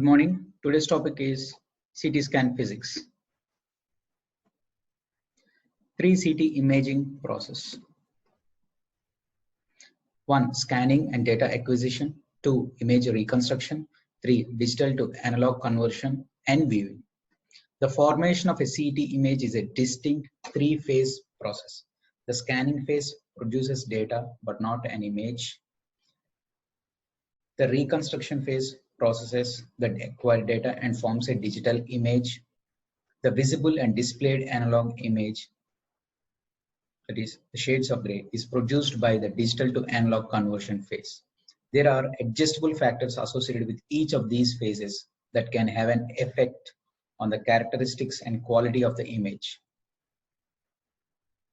Good morning. Today's topic is CT scan physics. 3 CT imaging process. 1. Scanning and data acquisition. 2. Image reconstruction. 3. Digital to analog conversion and viewing. The formation of a CT image is a distinct three-phase process. The scanning phase produces data but not an image. The reconstruction phase processes the acquired data and forms a digital image. The visible and displayed analog image, that is the shades of gray, is produced by the digital to analog conversion phase. There are adjustable factors associated with each of these phases that can have an effect on the characteristics and quality of the image.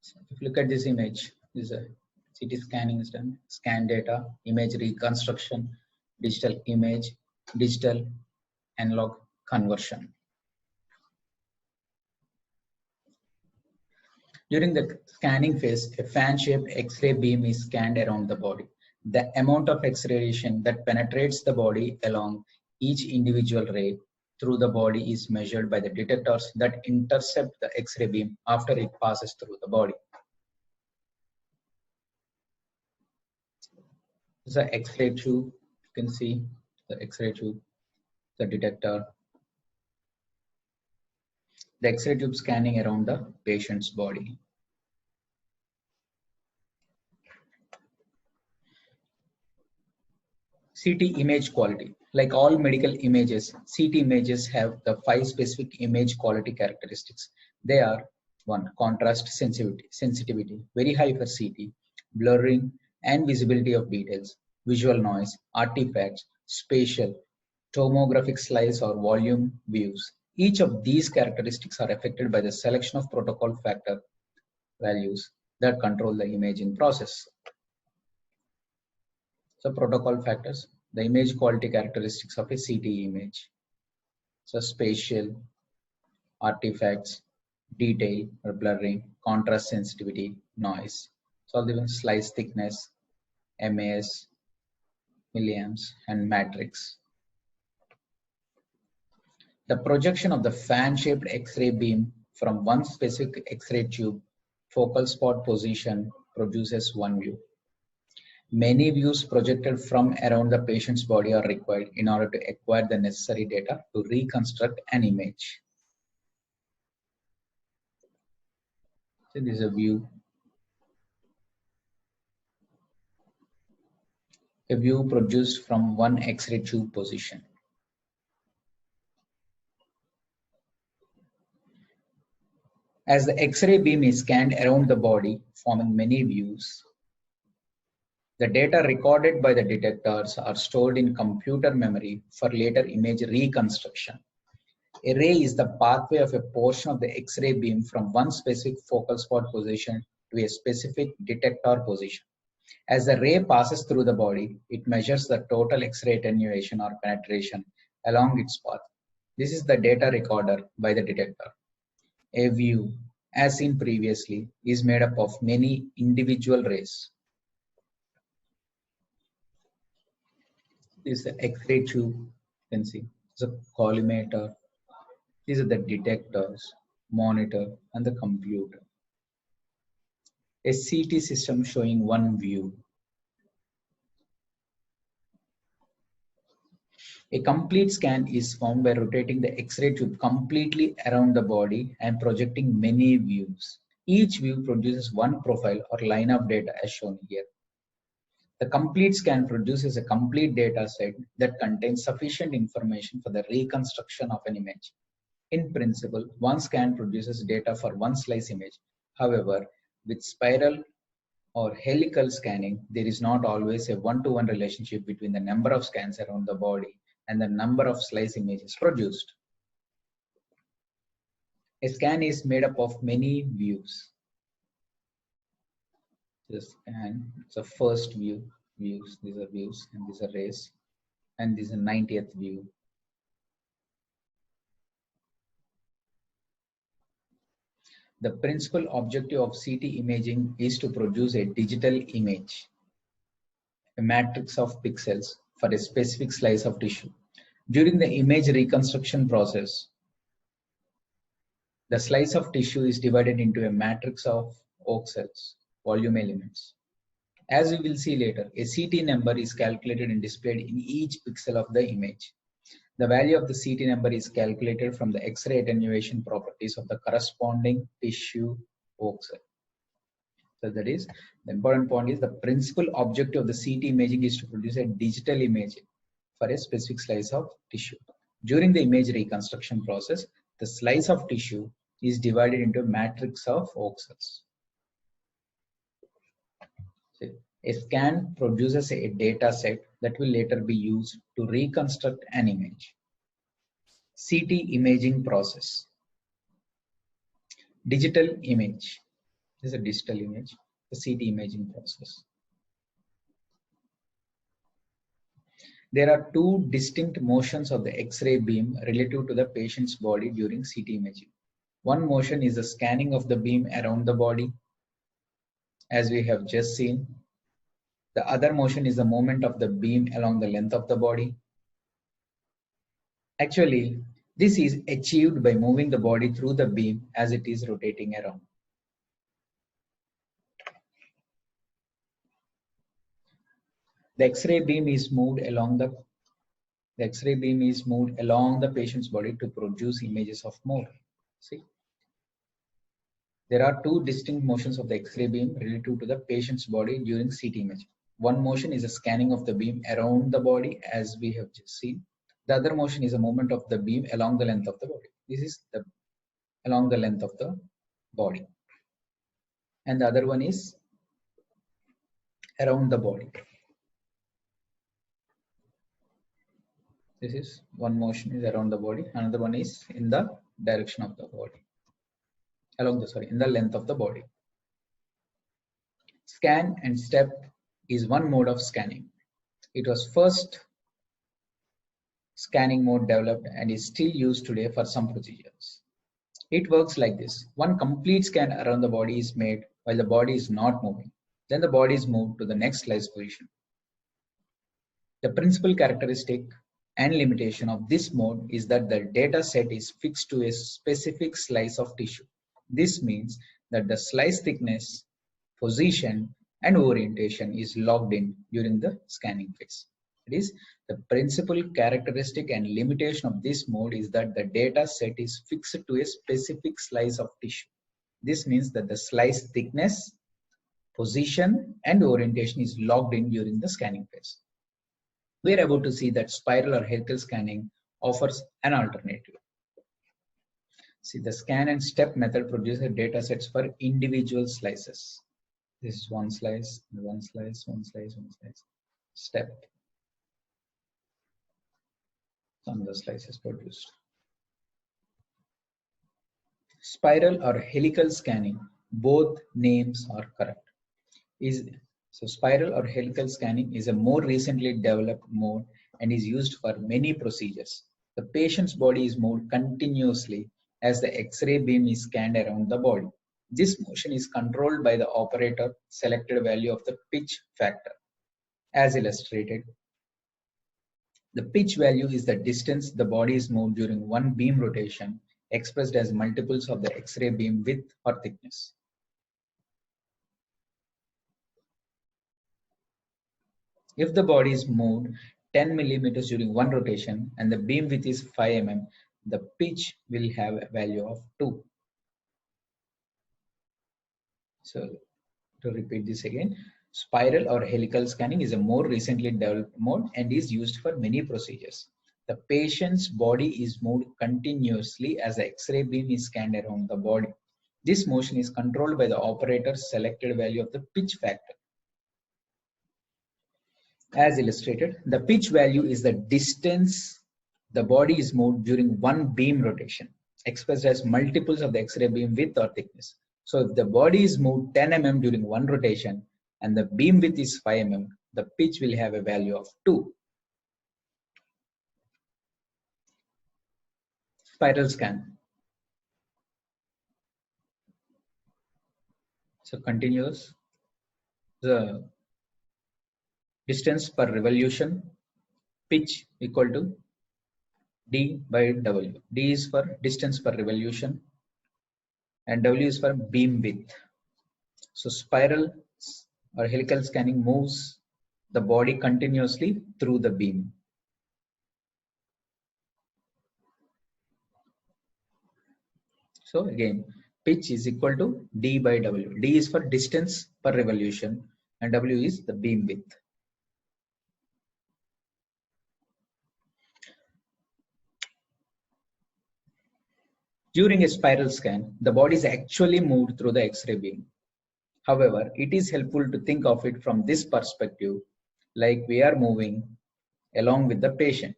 So if you look at this image, this is a CT scanning is done, scan data, image reconstruction, digital image, digital analog conversion. During the scanning phase, a fan-shaped X-ray beam is scanned around the body. The amount of X-radiation that penetrates the body along each individual ray through the body is measured by the detectors that intercept the X-ray beam after it passes through the body. This is an X-ray tube. You can see the X-ray tube, the detector. The X-ray tube scanning around the patient's body. CT image quality. Like all medical images, CT images have the 5 specific image quality characteristics. They are 1. Contrast sensitivity, very high for CT, blurring and visibility of details, visual noise, artifacts, spatial, tomographic slice or volume views. Each of these characteristics are affected by the selection of protocol factor values that control the imaging process. So protocol factors, the image quality characteristics of a CT image. So spatial, artifacts, detail or blurring, contrast sensitivity, noise. So the slice thickness, MAS, milliamps, and matrix. The projection of the fan-shaped X-ray beam from one specific X-ray tube focal spot position produces one view. Many views projected from around the patient's body are required in order to acquire the necessary data to reconstruct an image. So this is a view. A view produced from one X-ray tube position. As the X-ray beam is scanned around the body, forming many views, the data recorded by the detectors are stored in computer memory for later image reconstruction. A ray is the pathway of a portion of the X-ray beam from one specific focal spot position to a specific detector position. As the ray passes through the body, it measures the total X-ray attenuation or penetration along its path. This is the data recorded by the detector. A view, as seen previously, is made up of many individual rays. This is the X-ray tube, you can see. It's a collimator. These are the detectors, monitor, and the computer. A CT system showing one view. A complete scan is found by rotating the X-ray tube completely around the body and projecting many views. Each view produces one profile or line of data as shown here. The complete scan produces a complete data set that contains sufficient information for the reconstruction of an image. In principle, one scan produces data for one slice image. However, with spiral or helical scanning, there is not always a one-to-one relationship between the number of scans around the body and the number of slice images produced. A scan is made up of many views. The scan, it's a first view, views, these are views, and these are rays, and this is a 90th view. The principal objective of CT imaging is to produce a digital image, a matrix of pixels for a specific slice of tissue. During the image reconstruction process, the slice of tissue is divided into a matrix of Oak cells, volume elements. As we will see later, a CT number is calculated and displayed in each pixel of the image. The value of the CT number is calculated from the X-ray attenuation properties of the corresponding tissue Oak cell. So that is, the important point is the principal objective of the CT imaging is to produce a digital image for a specific slice of tissue. During the image reconstruction process, the slice of tissue is divided into a matrix of Oak cells. So a scan produces a data set that will later be used to reconstruct an image. CT imaging process. Digital image. This is a digital image, the CT imaging process. There are two distinct motions of the X-ray beam relative to the patient's body during CT imaging. One motion is the scanning of the beam around the body, as we have just seen. The other motion is the movement of the beam along the length of the body. Actually, this is achieved by moving the body through the beam as it is rotating around. The X-ray beam is moved along the patient's body to produce images of more. See, there are two distinct motions of the X-ray beam relative to the patient's body during CT imaging. One motion is a scanning of the beam around the body, as we have just seen. The other motion is a movement of the beam along the length of the body. This is along the length of the body. And the other one is around the body. This is one motion is around the body, another one is in the direction of the body, in the length of the body. Scan and step is one mode of scanning. It was first scanning mode developed and is still used today for some procedures. It works like this. One complete scan around the body is made while the body is not moving. Then the body is moved to the next slice position. The principal characteristic and limitation of this mode is that the data set is fixed to a specific slice of tissue. This means that the slice thickness, position, and orientation is logged in during the scanning phase. It is the principal characteristic and limitation of this mode is that the data set is fixed to a specific slice of tissue. This means that the slice thickness, position, and orientation is logged in during the scanning phase. We are about to see that spiral or helical scanning offers an alternative. See, the scan and step method produces data sets for individual slices. This is one slice, one slice, one slice, one slice. Step. Some of the slices produced. Spiral or helical scanning, both names are correct. So spiral or helical scanning is a more recently developed mode and is used for many procedures. The patient's body is moved continuously as the X-ray beam is scanned around the body. This motion is controlled by the operator selected value of the pitch factor. As illustrated, the pitch value is the distance the body is moved during one beam rotation, expressed as multiples of the X-ray beam width or thickness. If the body is moved 10 millimeters during one rotation and the beam width is 5 mm, the pitch will have a value of 2. So to repeat this again, spiral or helical scanning is a more recently developed mode and is used for many procedures. The patient's body is moved continuously as the X-ray beam is scanned around the body. This motion is controlled by the operator's selected value of the pitch factor. As illustrated, the pitch value is the distance the body is moved during one beam rotation, expressed as multiples of the X-ray beam width or thickness. So if the body is moved 10 mm during one rotation and the beam width is 5 mm, the pitch will have a value of 2. Spiral scan. So continuous. The distance per revolution, pitch equal to D by W. D is for distance per revolution and W is for beam width. So spiral or helical scanning moves the body continuously through the beam. So again, pitch is equal to D by W. D is for distance per revolution and W is the beam width. During a spiral scan, the body is actually moved through the X-ray beam. However, it is helpful to think of it from this perspective, like we are moving along with the patient.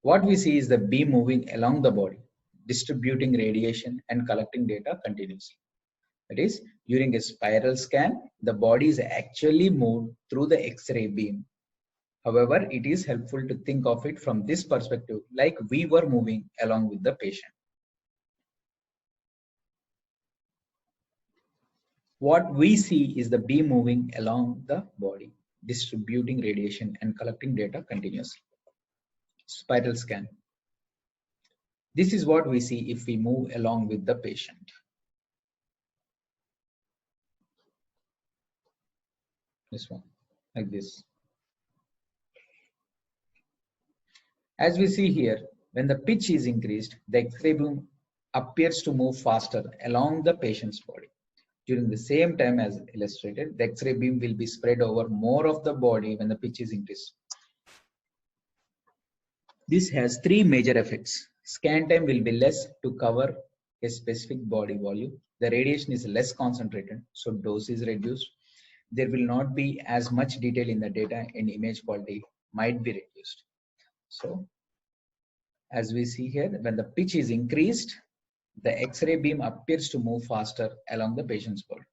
What we see is the beam moving along the body, distributing radiation and collecting data continuously. That is, during a spiral scan, the body is actually moved through the X-ray beam. However, it is helpful to think of it from this perspective, like we were moving along with the patient. What we see is the beam moving along the body, distributing radiation and collecting data continuously. Spiral scan. This is what we see if we move along with the patient. This one, like this. As we see here, when the pitch is increased, the X-ray beam appears to move faster along the patient's body. During the same time as illustrated, the X-ray beam will be spread over more of the body when the pitch is increased. This has three major effects. Scan time will be less to cover a specific body volume. The radiation is less concentrated, so dose is reduced. There will not be as much detail in the data and image quality might be reduced. So, as we see here, when the pitch is increased, the X-ray beam appears to move faster along the patient's body.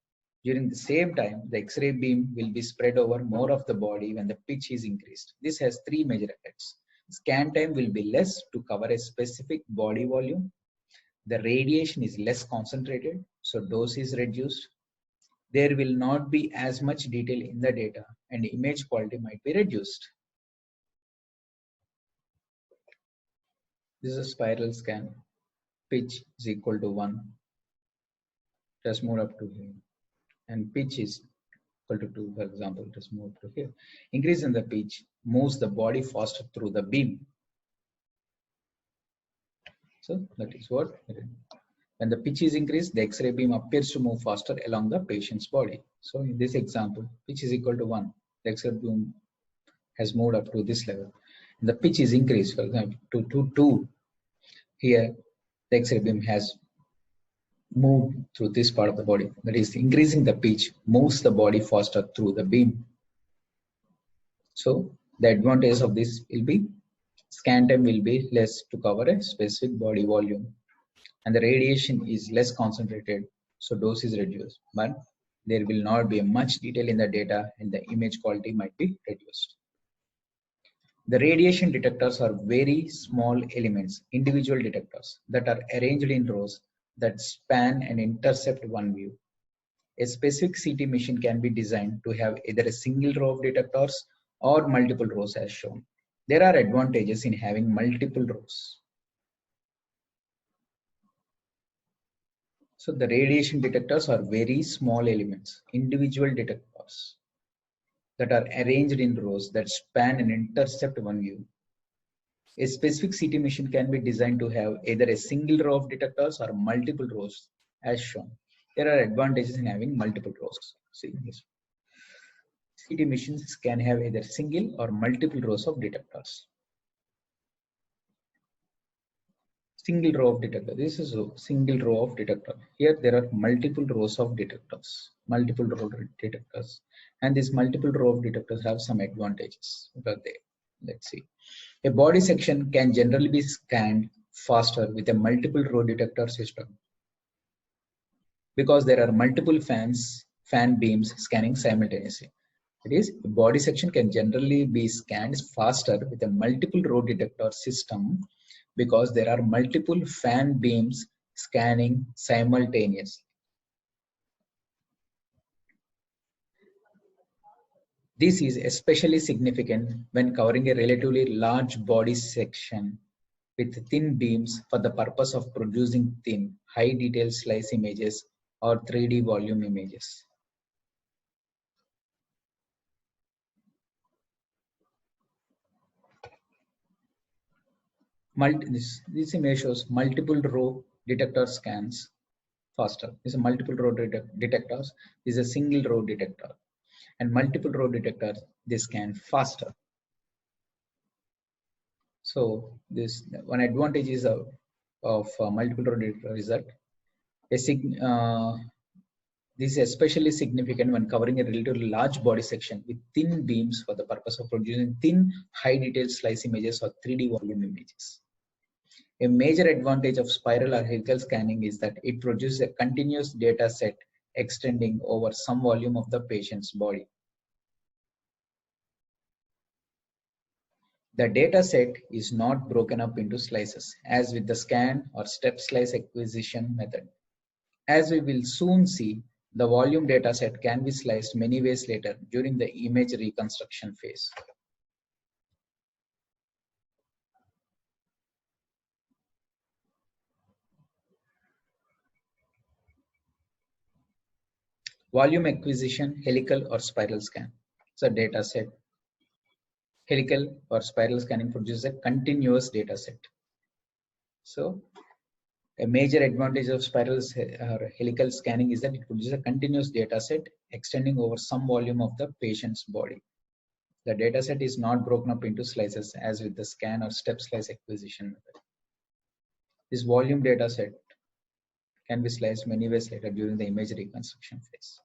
During the same time, the X-ray beam will be spread over more of the body when the pitch is increased. This has three major effects. Scan time will be less to cover a specific body volume. The radiation is less concentrated, so dose is reduced. There will not be as much detail in the data and image quality might be reduced. This is a spiral scan. Pitch is equal to 1. Just move up to here. And pitch is equal to 2, for example. Just move up to here. Increase in the pitch moves the body faster through the beam. So that is what. When the pitch is increased, the X-ray beam appears to move faster along the patient's body. So in this example, pitch is equal to 1. The X-ray beam has moved up to this level. And the pitch is increased, for example, to 2. Here, the X-ray beam has moved through this part of the body. That is, increasing the pitch moves the body faster through the beam. So the advantage of this will be scan time will be less to cover a specific body volume, and the radiation is less concentrated, so dose is reduced. But there will not be much detail in the data, and the image quality might be reduced. The radiation detectors are very small elements, individual detectors that are arranged in rows that span and intercept one view. A specific CT machine can be designed to have either a single row of detectors or multiple rows as shown. There are advantages in having multiple rows. So the radiation detectors are very small elements, individual detectors that are arranged in rows that span and intercept one view. A specific CT machine can be designed to have either a single row of detectors or multiple rows as shown. There are advantages in having multiple rows. See this. CT machines can have either single or multiple rows of detectors. Single row of detector. This is a single row of detector. Here there are multiple rows of detectors. Multiple row detectors. And these multiple row of detectors have some advantages. Let's see. A body section can generally be scanned faster with a multiple row detector system because there are multiple fan beams scanning simultaneously. That is, a body section can generally be scanned faster with a multiple row detector system because there are multiple fan beams scanning simultaneously. This is especially significant when covering a relatively large body section with thin beams for the purpose of producing thin, high detail slice images or 3D volume images. This image shows multiple row detector scans faster. This is multiple row detectors. This is a single row detector. And multiple row detectors, they scan faster. So this one advantage is of multiple row detector is that this is especially significant when covering a relatively large body section with thin beams for the purpose of producing thin, high detail slice images or 3D volume images. A major advantage of spiral or helical scanning is that it produces a continuous data set extending over some volume of the patient's body. The data set is not broken up into slices, as with the scan or step slice acquisition method. As we will soon see, the volume data set can be sliced many ways later during the image reconstruction phase. Volume acquisition, helical or spiral scan. So data set. Helical or spiral scanning produces a continuous data set. So a major advantage of spiral or helical scanning is that it produces a continuous data set extending over some volume of the patient's body. The data set is not broken up into slices as with the scan or step slice acquisition method. This volume data set can be sliced many ways later during the image reconstruction phase.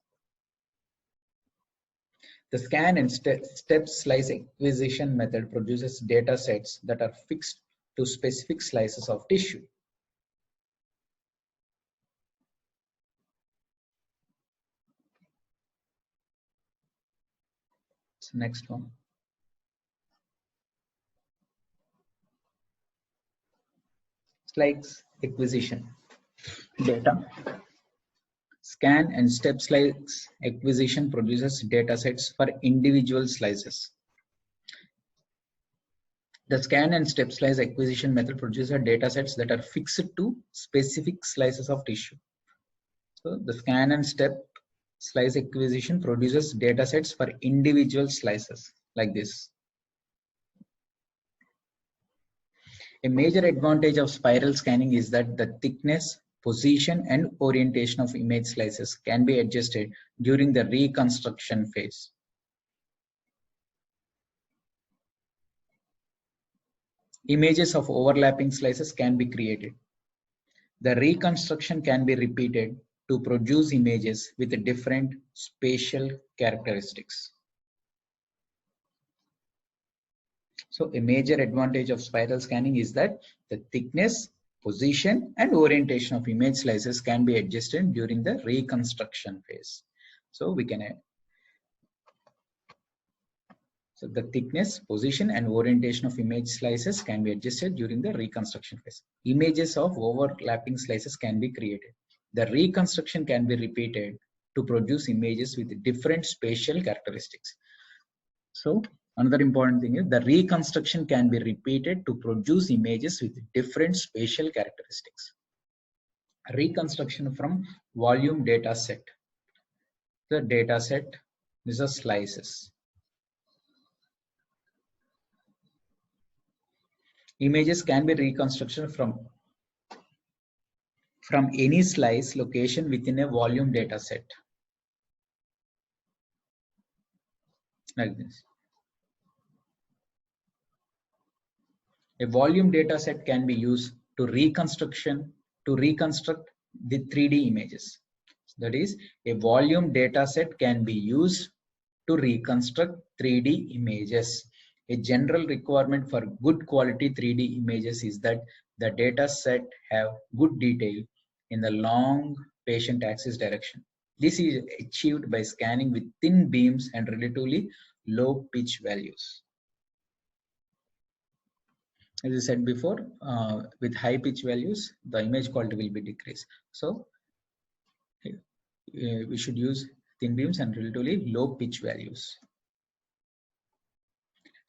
The scan and step slice acquisition method produces data sets that are fixed to specific slices of tissue. So next one. Slice acquisition data. Scan and step slice acquisition produces data sets for individual slices. The scan and step slice acquisition method produces data sets that are fixed to specific slices of tissue. So the scan and step slice acquisition produces data sets for individual slices like this. A major advantage of spiral scanning is that the thickness, position, and orientation of image slices can be adjusted during the reconstruction phase. Images of overlapping slices can be created. The reconstruction can be repeated to produce images with different spatial characteristics. So a major advantage of spiral scanning is that the thickness, position, and orientation of image slices can be adjusted during the reconstruction phase. So we can So the thickness, position, and orientation of image slices can be adjusted during the reconstruction phase. Images of overlapping slices can be created. The reconstruction can be repeated to produce images with different spatial characteristics. So another important thing is the reconstruction can be repeated to produce images with different spatial characteristics. Reconstruction from volume data set. The data set, these are slices. Images can be reconstructed from any slice location within a volume data set. Like this. A volume data set can be used to reconstruct the 3D images. That is, a volume data set can be used to reconstruct 3D images. A general requirement for good quality 3D images is that the data set have good detail in the long patient axis direction. This is achieved by scanning with thin beams and relatively low pitch values. As I said before, with high pitch values, the image quality will be decreased. So we should use thin beams and relatively low pitch values.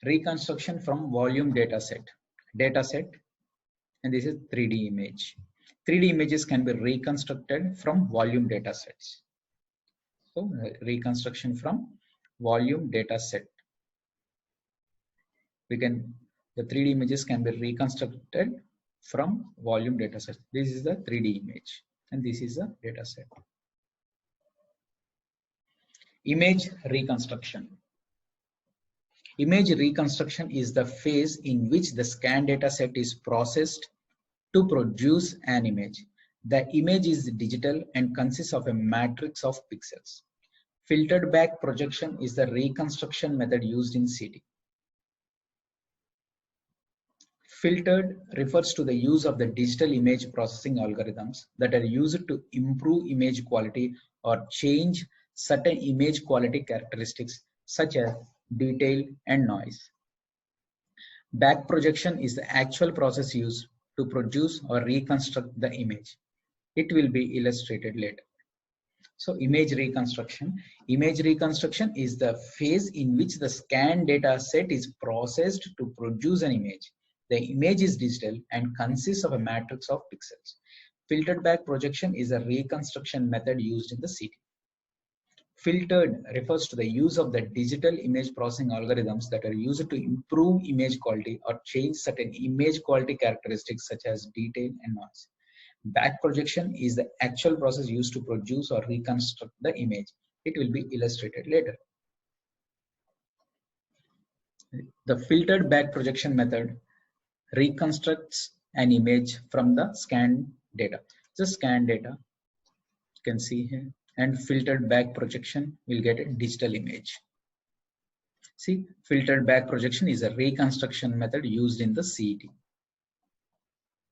Reconstruction from volume data set. and this is 3D image. 3D images can be reconstructed from volume data sets. So reconstruction from volume data set. The 3D images can be reconstructed from volume data set. This is the 3D image and this is the data set. Image reconstruction. Image reconstruction is the phase in which the scan data set is processed to produce an image. The image is digital and consists of a matrix of pixels. Filtered back projection is the reconstruction method used in CT. Filtered refers to the use of the digital image processing algorithms that are used to improve image quality or change certain image quality characteristics such as detail and noise. Back projection is the actual process used to produce or reconstruct the image. It will be illustrated later. So image reconstruction. Image reconstruction is the phase in which the scan data set is processed to produce an image. The image is digital and consists of a matrix of pixels. Filtered back projection is a reconstruction method used in the CT. Filtered refers to the use of the digital image processing algorithms that are used to improve image quality or change certain image quality characteristics such as detail and noise. Back projection is the actual process used to produce or reconstruct the image. It will be illustrated later. The filtered back projection method reconstructs an image from the scanned data. The scanned data you can see here, and filtered back projection will get a digital image. See, filtered back projection is a reconstruction method used in the CET.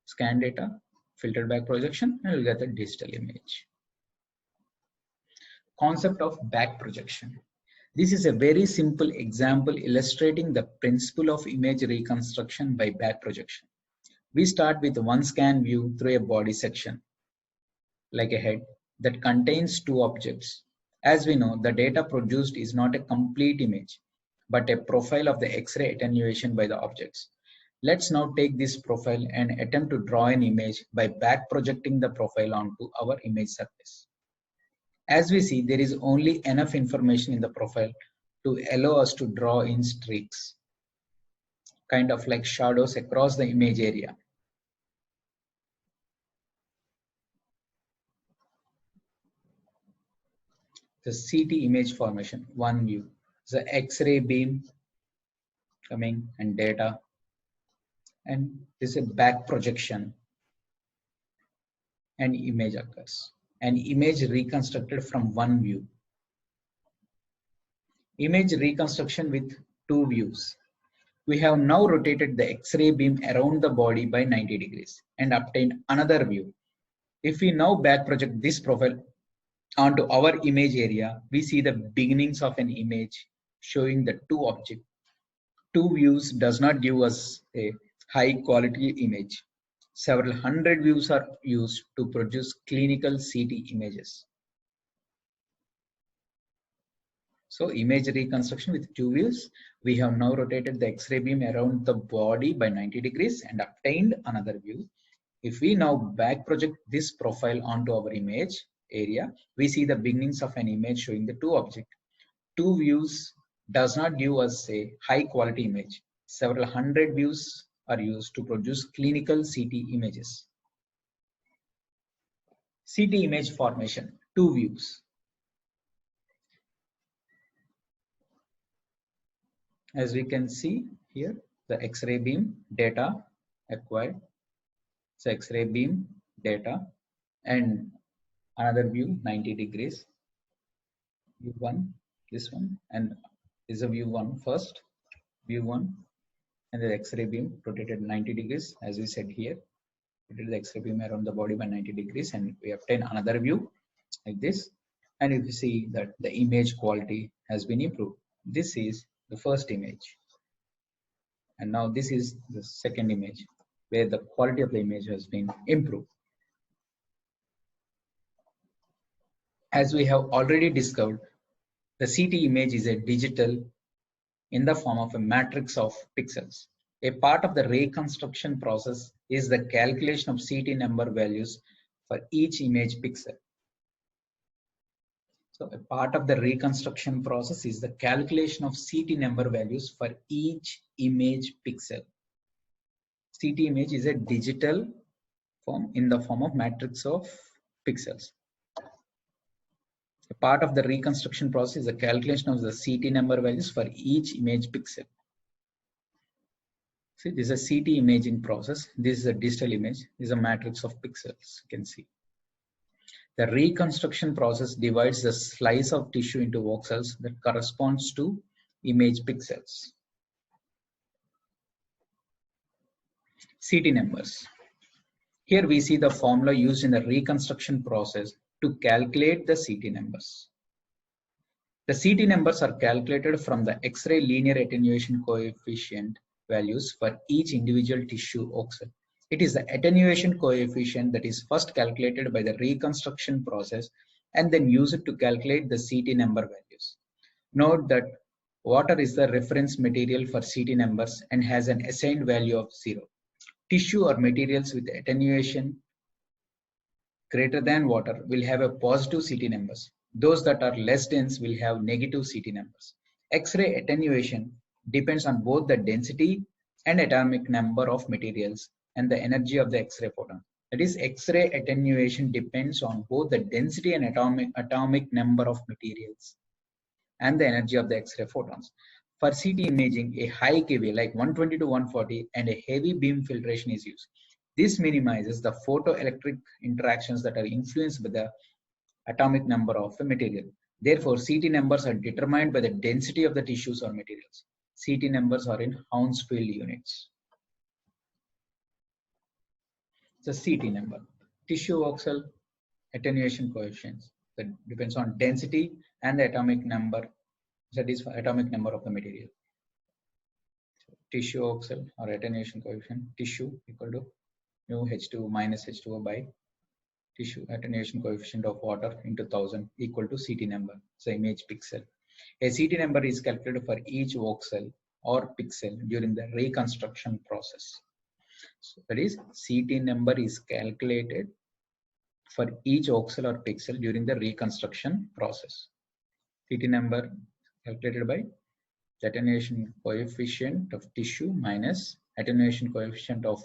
Scan data, filtered back projection, and you'll get a digital image. Concept of back projection. This is a very simple example illustrating the principle of image reconstruction by back projection. We start with one scan view through a body section, like a head, that contains two objects. As we know, the data produced is not a complete image, but a profile of the X-ray attenuation by the objects. Let's now take this profile and attempt to draw an image by back projecting the profile onto our image surface. As we see, there is only enough information in the profile to allow us to draw in streaks, kind of like shadows across the image area. The CT image formation, one view, the X-ray beam coming and data, and this is a back projection. An image occurs. An image reconstructed from one view. Image reconstruction with two views. We have now rotated the X-ray beam around the body by 90 degrees and obtained another view. If we now back project this profile onto our image area, we see the beginnings of an image showing the two objects. Two views does not give us a high quality image. Several hundred views are used to produce clinical CT images. So image reconstruction with two views. We have now rotated the X-ray beam around the body by 90 degrees and obtained another view. If we now back project this profile onto our image area, we see the beginnings of an image showing the two objects. Two views does not give us a high quality image. Several hundred views are used to produce clinical CT images. CT image formation, two views. As we can see here, the X-ray beam data acquired. So X-ray beam data and another view 90 degrees. View one, this one, and this is a view one first, view one, and the X-ray beam rotated 90 degrees, as we said here. We did the X-ray beam around the body by 90 degrees, and we obtain another view like this. And if you see that the image quality has been improved, this is the first image, and now this is the second image where the quality of the image has been improved. As we have already discovered, the CT image is a digital in the form of a matrix of pixels. A part of the reconstruction process is the calculation of CT number values for each image pixel. So a part of the reconstruction process is the calculation of CT number values for each image pixel. CT image is a digital form in the form of matrix of pixels. A part of the reconstruction process is the calculation of the CT number values for each image pixel. See, this is a CT imaging process. This is a digital image. This is a matrix of pixels. You can see. The reconstruction process divides the slice of tissue into voxels that corresponds to image pixels. CT numbers. Here we see the formula used in the reconstruction process to calculate the CT numbers. The CT numbers are calculated from the X-ray linear attenuation coefficient values for each individual tissue voxel. It is the attenuation coefficient that is first calculated by the reconstruction process and then used to calculate the CT number values. Note that water is the reference material for CT numbers and has an assigned value of 0. Tissue or materials with attenuation greater than water will have a positive CT numbers. Those that are less dense will have negative CT numbers. X-ray attenuation depends on both the density and atomic number of materials and the energy of the X-ray photon. That is, X-ray attenuation depends on both the density and atomic number of materials and the energy of the X-ray photons. For CT imaging, a high kVA like 120 to 140 and a heavy beam filtration is used. This minimizes the photoelectric interactions that are influenced by the atomic number of a material. Therefore, CT numbers are determined by the density of the tissues or materials. CT numbers are in Hounsfield units. The CT number, tissue voxel attenuation coefficients, that depends on density and the atomic number, that is atomic number of the material. So, tissue voxel or attenuation coefficient, tissue equal to mu H2 minus H2O by tissue attenuation coefficient of water into 1000 equal to CT number, so image pixel. A CT number is calculated for each voxel or pixel during the reconstruction process. So that is, CT number is calculated for each voxel or pixel during the reconstruction process. CT number calculated by the attenuation coefficient of tissue minus attenuation coefficient of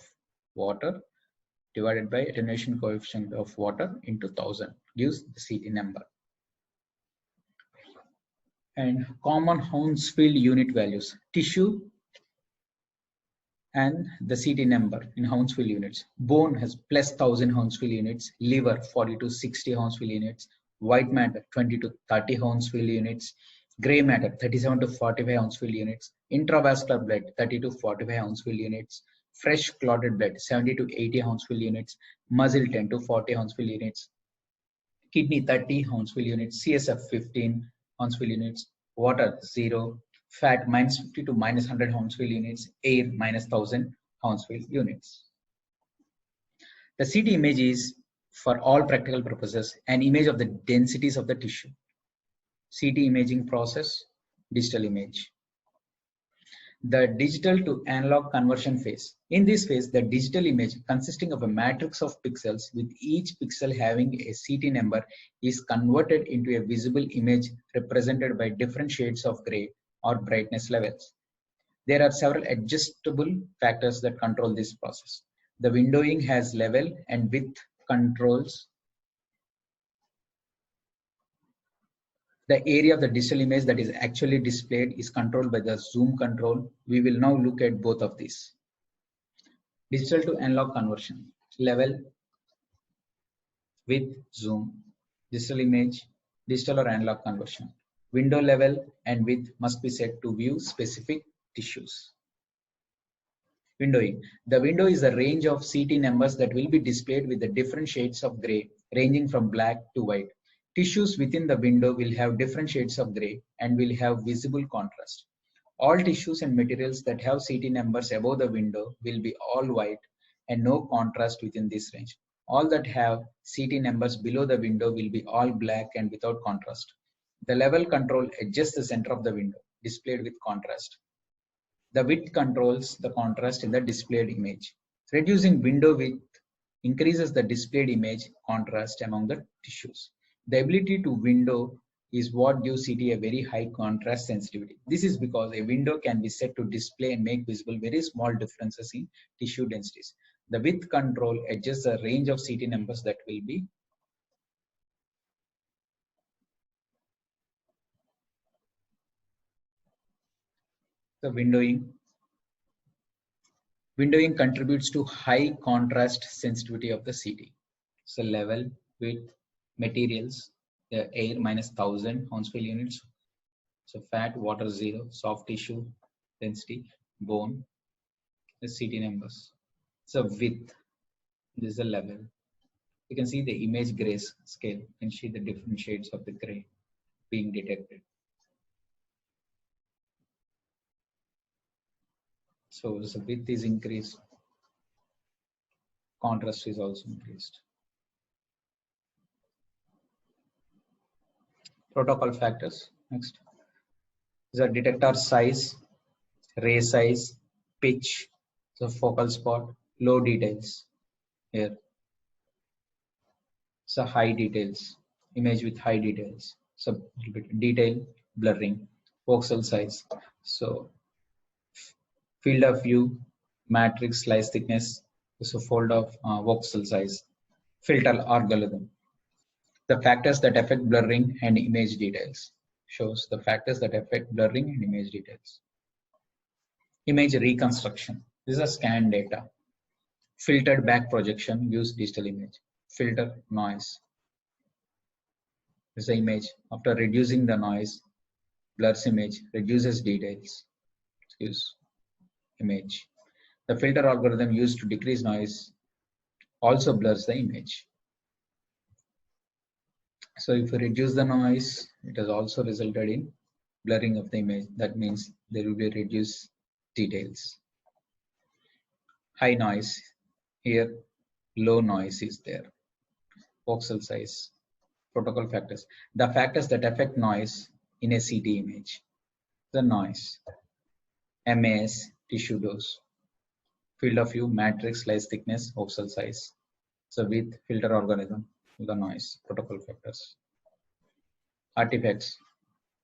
water divided by attenuation coefficient of water into 1000 gives the CT number. And common Hounsfield unit values, tissue and the CT number in Hounsfield units. Bone has plus 1000 Hounsfield units, liver 40 to 60 Hounsfield units, white matter 20 to 30 Hounsfield units, gray matter 37 to 45 Hounsfield units, intravascular blood 30 to 45 Hounsfield units, fresh clotted blood 70 to 80 Hounsfield units, muscle 10 to 40 Hounsfield units, kidney 30 Hounsfield units, CSF 15 Hounsfield units, water 0, fat minus 50 to minus 100 Hounsfield units, air minus 1000 Hounsfield units. The CT image is, for all practical purposes, an image of the densities of the tissue. CT imaging process, digital image. The digital to analog conversion phase. In this phase, the digital image consisting of a matrix of pixels with each pixel having a CT number is converted into a visible image represented by different shades of gray or brightness levels. There are several adjustable factors that control this process. The windowing has level and width controls the area of the digital image that is actually displayed is controlled by the zoom control. We will now look at both of these. Digital to analog conversion, level, width, zoom, digital image, digital or analog conversion. Window level and width must be set to view specific tissues. Windowing. The window is a range of CT numbers that will be displayed with the different shades of gray, ranging from black to white. Tissues within the window will have different shades of gray and will have visible contrast. All tissues and materials that have CT numbers above the window will be all white and no contrast within this range. All that have CT numbers below the window will be all black and without contrast. The level control adjusts the center of the window, displayed with contrast. The width controls the contrast in the displayed image. Reducing window width increases the displayed image contrast among the tissues. The ability to window is what gives CT a very high contrast sensitivity. This is because a window can be set to display and make visible very small differences in tissue densities. The width control adjusts the range of CT numbers that will be the windowing. Windowing contributes to high contrast sensitivity of the CT. So level, width, materials, the air -1000 Hounsfield units. So fat, water 0, soft tissue density, bone, the CT numbers. So width, this is the level. You can see the image gray scale. You can see the different shades of the gray being detected. So the width is increased. Contrast is also increased. Protocol factors. Next. The detector size, ray size, pitch, the focal spot, low details here. So high details, image with high details. So detail, blurring, voxel size. So field of view, matrix slice thickness, so fold of voxel size, filter algorithm. The factors that affect blurring and image details. Shows the factors that affect blurring and image details. Image reconstruction. This is a scan data. Filtered back projection gives digital image. Filter noise. This is the image. After reducing the noise, blurs image, reduces details. Gives image. The filter algorithm used to decrease noise also blurs the image. So if you reduce the noise, it has also resulted in blurring of the image. That means there will be reduced details. High noise, here low noise is there. Voxel size, protocol factors. The factors that affect noise in a CT image. The noise, MAS, tissue dose, field of view, matrix slice thickness, voxel size. So with filter algorithm, the noise, protocol factors. Artifacts,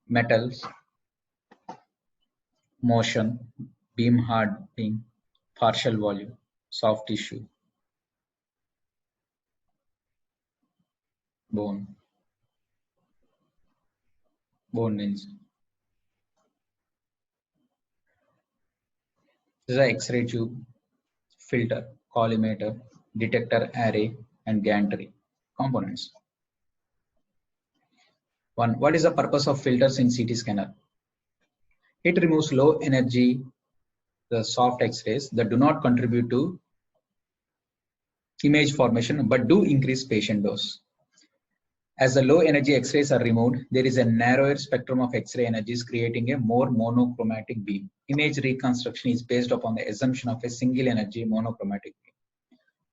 metals, motion, beam hardening, partial volume, soft tissue, bone, bone lens. This is an X-ray tube, filter, collimator, detector array, and gantry components. One, what is the purpose of filters in CT scanner? It removes low energy, the soft X-rays that do not contribute to image formation but do increase patient dose. As the low energy X-rays are removed, there is a narrower spectrum of X-ray energies, creating a more monochromatic beam. Image reconstruction is based upon the assumption of a single energy monochromatic beam.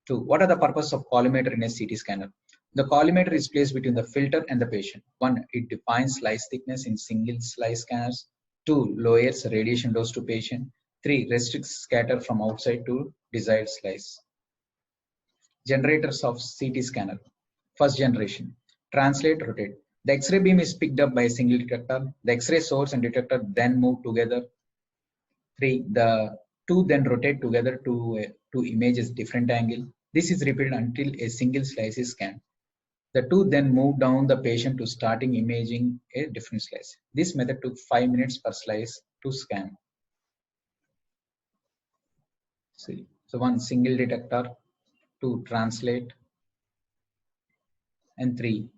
2. What are the purpose of collimator in a CT scanner? The collimator is placed between the filter and the patient. 1. It defines slice thickness in single slice scanners. 2. Lowers radiation dose to patient. 3. Restricts scatter from outside to desired slice. Generators of CT scanner. First generation. Translate, rotate. The X-ray beam is picked up by a single detector. The X-ray source and detector then move together. 3. The two then rotate together to image a different angle. This is repeated until a single slice is scanned. The two then move down the patient to starting imaging a different slice. This method took 5 minutes per slice to scan. See. So 1. Single detector. 2. Translate. And 3.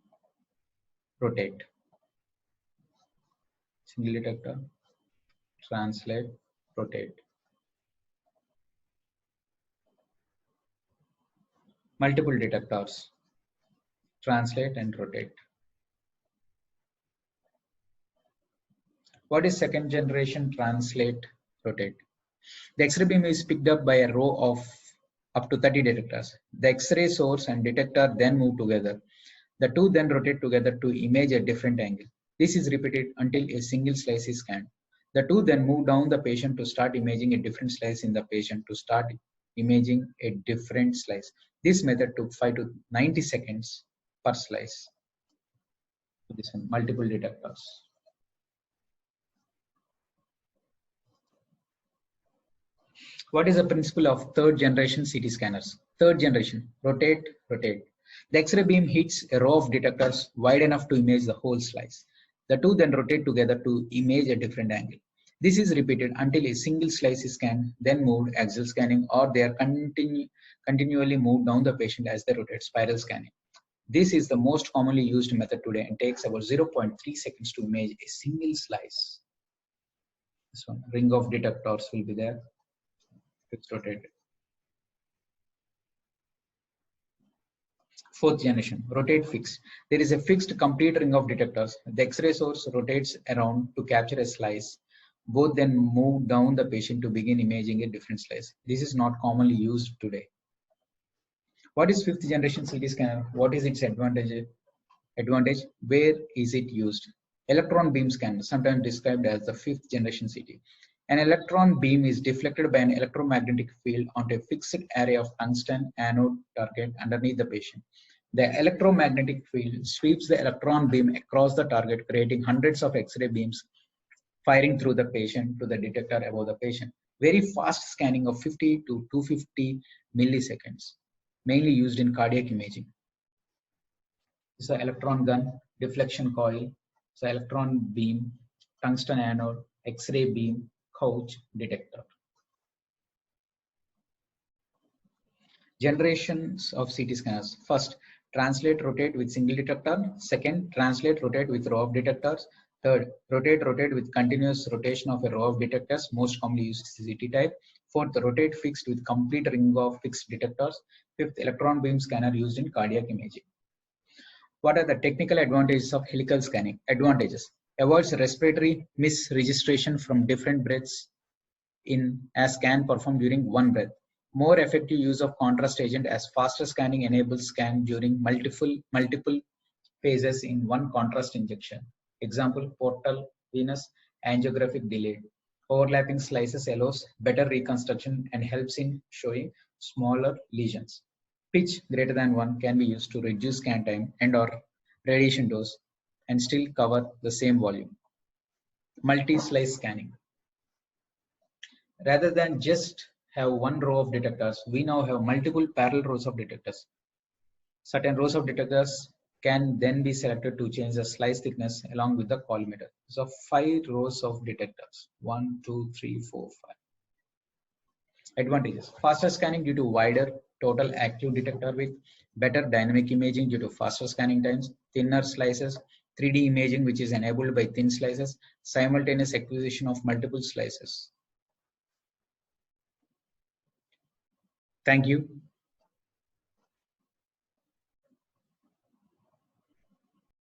Rotate. Single detector, translate, rotate. Multiple detectors, translate and rotate. What is second generation translate, rotate? The X-ray beam is picked up by a row of up to 30 detectors. The X-ray source and detector then move together. The two then rotate together to image a different angle. This is repeated until a single slice is scanned. The two then move down the patient to start imaging a different slice in the patient to start imaging a different slice. This method took 5 to 90 seconds per slice. This one, multiple detectors. What is the principle of third generation CT scanners? Third generation, rotate, rotate. The X-ray beam hits a row of detectors wide enough to image the whole slice. The two then rotate together to image a different angle. This is repeated until a single slice is scanned, then moved axial scanning, or they are continually moved down the patient as they rotate, spiral scanning. This is the most commonly used method today and takes about 0.3 seconds to image a single slice. This one, ring of detectors will be there. It's rotated. Fourth generation, rotate fixed. There is a fixed complete ring of detectors. The X-ray source rotates around to capture a slice. Both then move down the patient to begin imaging a different slice. This is not commonly used today. What is fifth generation CT scanner? What is its advantage? Where is it used? Electron beam scanner, sometimes described as the fifth generation CT. An electron beam is deflected by an electromagnetic field onto a fixed array of tungsten anode target underneath the patient. The electromagnetic field sweeps the electron beam across the target, creating hundreds of X-ray beams firing through the patient to the detector above the patient. Very fast scanning of 50 to 250 milliseconds, mainly used in cardiac imaging. This is an electron gun, deflection coil, so electron beam, tungsten anode, X-ray beam, couch, detector. Generations of CT scanners. First, translate, rotate with single detector. Second, translate, rotate with row of detectors. Third, rotate, rotate with continuous rotation of a row of detectors, most commonly used CT type. Fourth, rotate fixed with complete ring of fixed detectors. Fifth, electron beam scanner used in cardiac imaging. What are the technical advantages of helical scanning? Advantages: avoids respiratory misregistration from different breaths in a scan performed during one breath. More effective use of contrast agent, as faster scanning enables scan during multiple phases in one contrast injection. Example: portal venous angiographic delayed. Overlapping slices allows better reconstruction and helps in showing smaller lesions. Pitch greater than 1 can be used to reduce scan time and or radiation dose and still cover the same volume. Multi-slice scanning. Rather than just have one row of detectors, we now have multiple parallel rows of detectors. Certain rows of detectors can then be selected to change the slice thickness along with the collimator. So 5 rows of detectors. 1, 2, 3, 4, 5. Advantages: faster scanning due to wider total active detector width, better dynamic imaging due to faster scanning times, thinner slices, 3D imaging which is enabled by thin slices, simultaneous acquisition of multiple slices. Thank you.